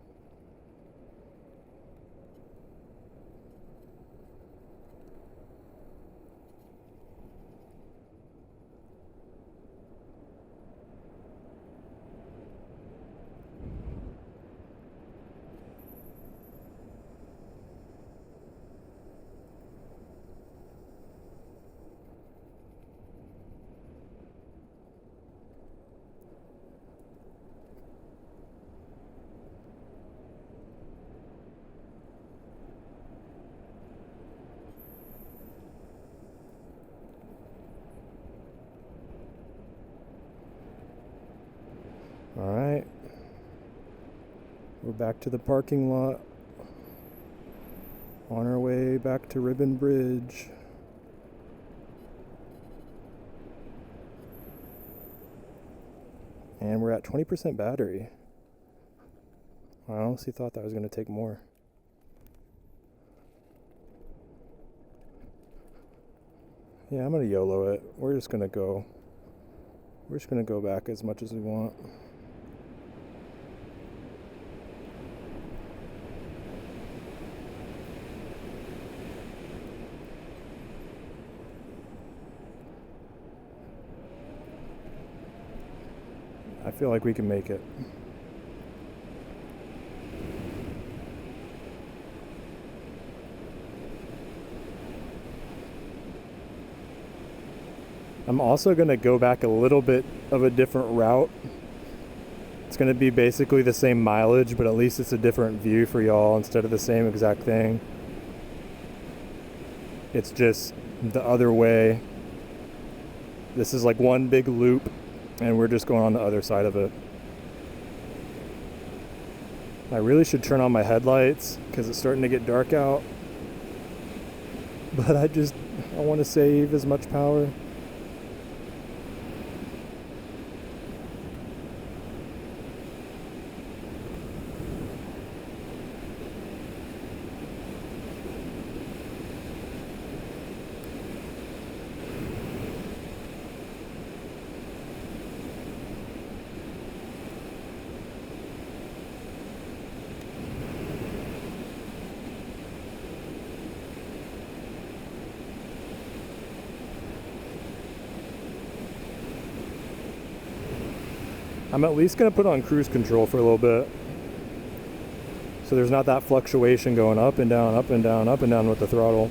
Alright, we're back to the parking lot, on our way back to Ribbon Bridge. And we're at 20% battery. I honestly thought that was going to take more. Yeah, I'm going to YOLO it. We're just going to go back as much as we want. I feel like we can make it. I'm also going to go back a little bit of a different route. It's going to be basically the same mileage, but at least it's a different view for y'all instead of the same exact thing. It's just the other way. This is like one big loop, and we're just going on the other side of it. I really should turn on my headlights because it's starting to get dark out. But I want to save as much power. I'm at least going to put on cruise control for a little bit, so there's not that fluctuation going up and down, up and down, up and down with the throttle.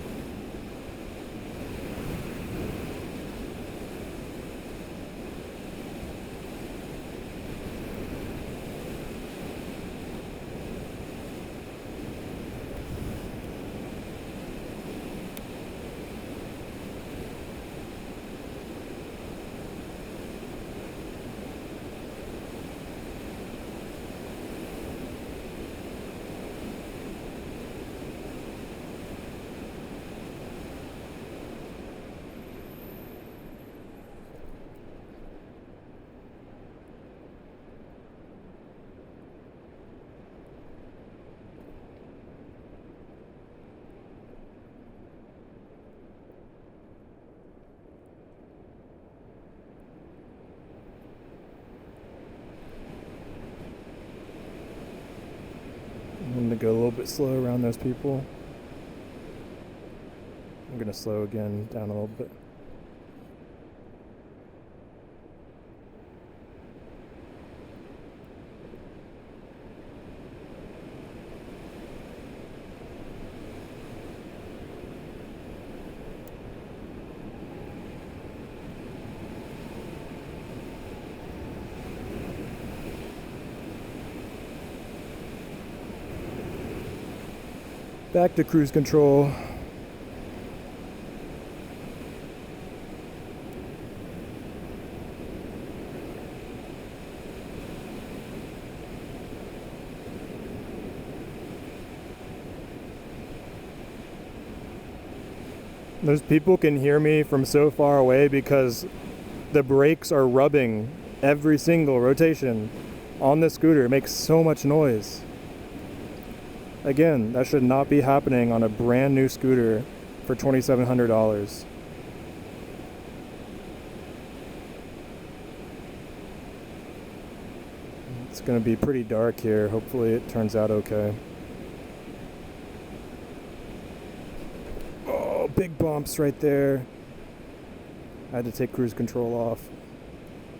I'm going to go a little bit slow around those people. I'm going to slow again down a little bit. Back to cruise control. Those people can hear me from so far away because the brakes are rubbing every single rotation on the scooter. It makes so much noise. Again, that should not be happening on a brand new scooter for $2,700. It's going to be pretty dark here. Hopefully it turns out okay. Oh, big bumps right there. I had to take cruise control off.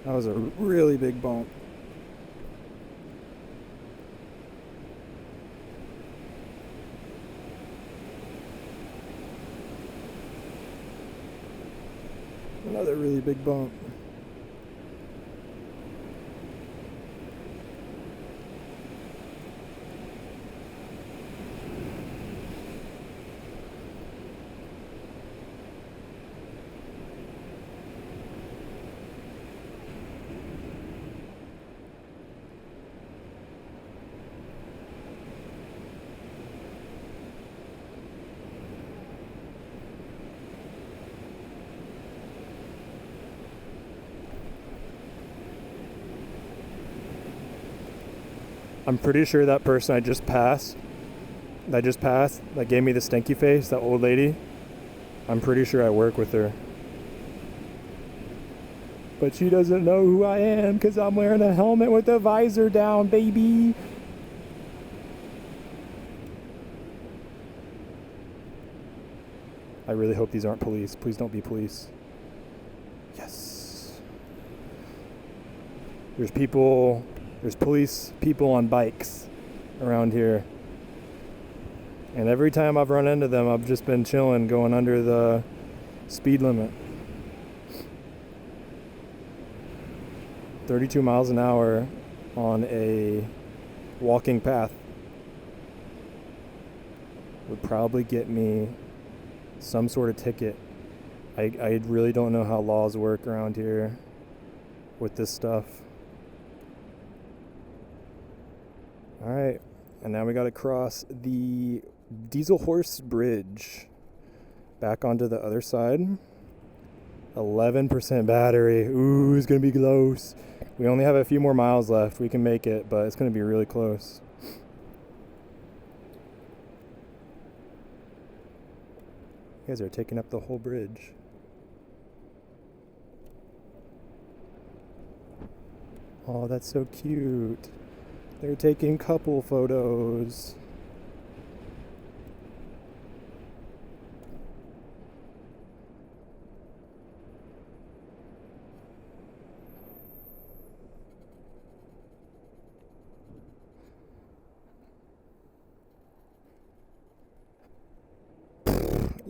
That was a really big bump. Another really big bump. I'm pretty sure that person I just passed, that gave me the stinky face, that old lady, I'm pretty sure I work with her. But she doesn't know who I am because I'm wearing a helmet with the visor down, baby. I really hope these aren't police. Please don't be police. Yes. There's police people on bikes around here. And every time I've run into them, I've just been chilling, going under the speed limit. 32 miles an hour on a walking path would probably get me some sort of ticket. I really don't know how laws work around here with this stuff. Alright, and now we gotta cross the Diesel Horse Bridge back onto the other side. 11% battery. Ooh, it's gonna be close. We only have a few more miles left. We can make it, but it's gonna be really close. You guys are taking up the whole bridge. Oh, that's so cute. They're taking couple photos.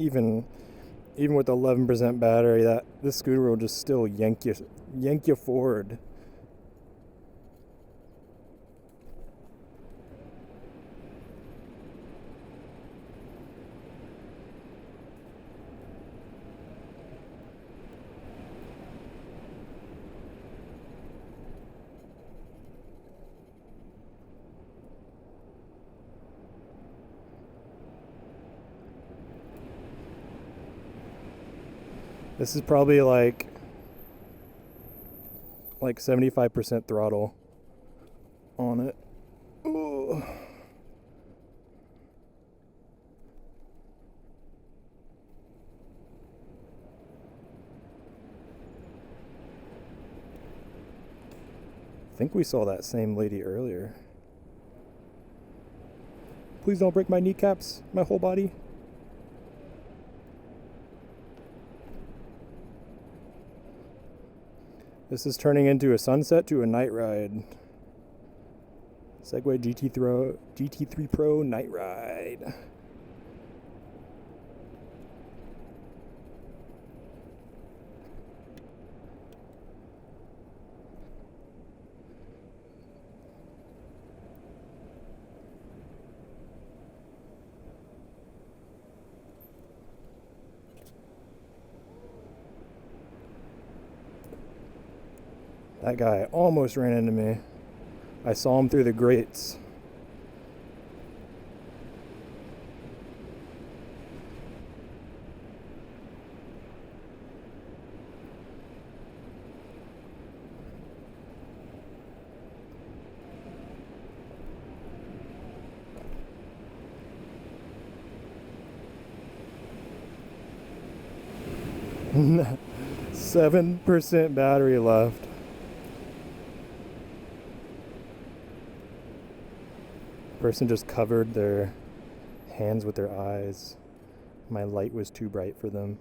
Even with 11% battery, this scooter will just still yank you forward. This is probably like 75% throttle on it. Ooh. I think we saw that same lady earlier. Please don't break my kneecaps, my whole body. This is turning into a sunset to a night ride. Segway GT3 Pro night ride. That guy almost ran into me. I saw him through the grates. No. 7% battery left. Person just covered their hands with their eyes. My light was too bright for them.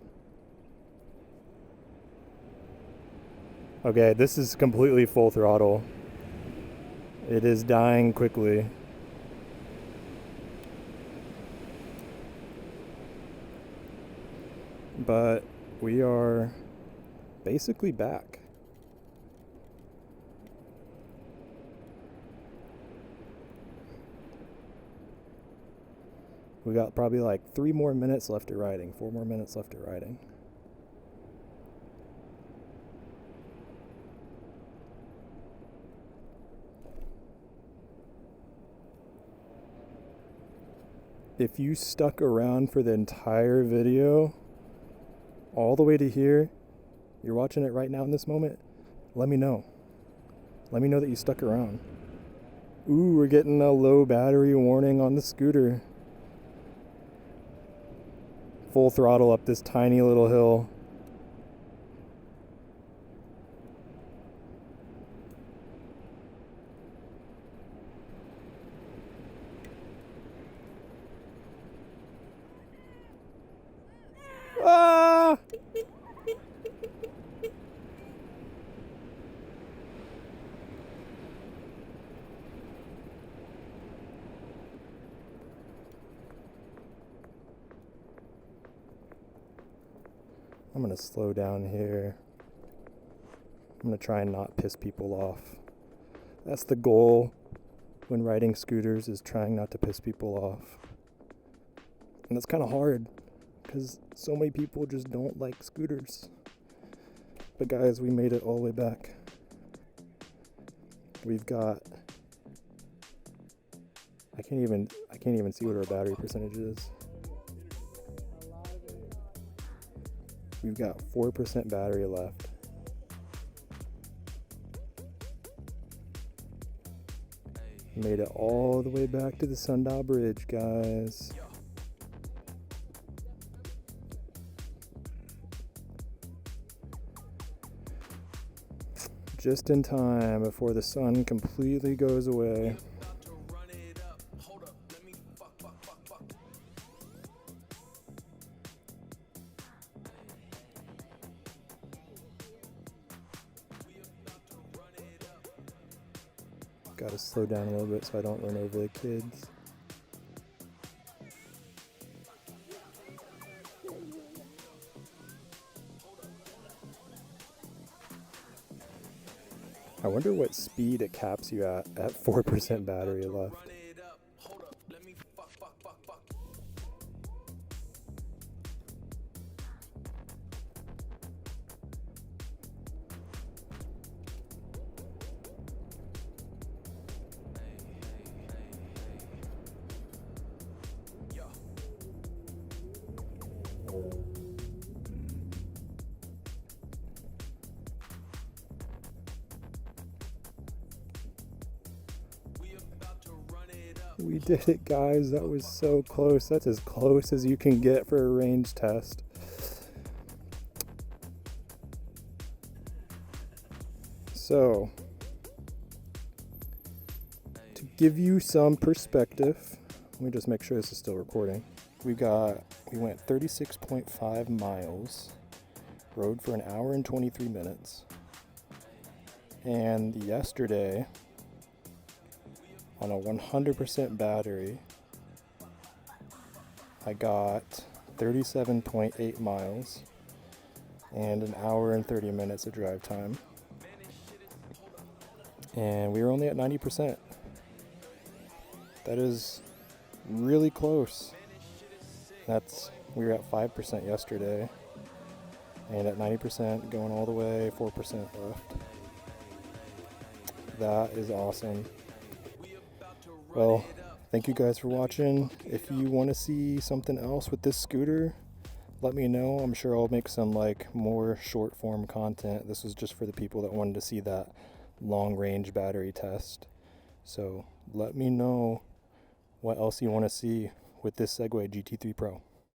Okay, this is completely full throttle. It is dying quickly. But we are basically back. We got probably like 3 more minutes left of riding, 4 more minutes left of riding. If you stuck around for the entire video, all the way to here, you're watching it right now in this moment, let me know. Let me know that you stuck around. Ooh, we're getting a low battery warning on the scooter. Full throttle up this tiny little hill. Ah! I'm gonna slow down here. I'm going to try and not piss people off. That's the goal when riding scooters, is trying not to piss people off. And that's kind of hard because so many people just don't like scooters. But guys, we made it all the way back. We've got, I can't even see what our battery percentage is. We've got 4% battery left. Made it all the way back to the Sundial Bridge, guys. Just in time before the sun completely goes away. Gotta slow down a little bit so I don't run over the kids. I wonder what speed it caps you at 4% battery left. We did it, guys. That was so close. That's as close as you can get for a range test. So, to give you some perspective, let me just make sure this is still recording. We went 36.5 miles, rode for an hour and 23 minutes. And yesterday, on a 100% battery, I got 37.8 miles and an hour and 30 minutes of drive time. And we were only at 90%. That is really close. We were at 5% yesterday, and at 90% going all the way, 4% left. That is awesome. Well, thank you guys for watching. If you want to see something else with this scooter, let me know. I'm sure I'll make some more short form content. This was just for the people that wanted to see that long range battery test. So let me know what else you want to see with this Segway GT3 Pro.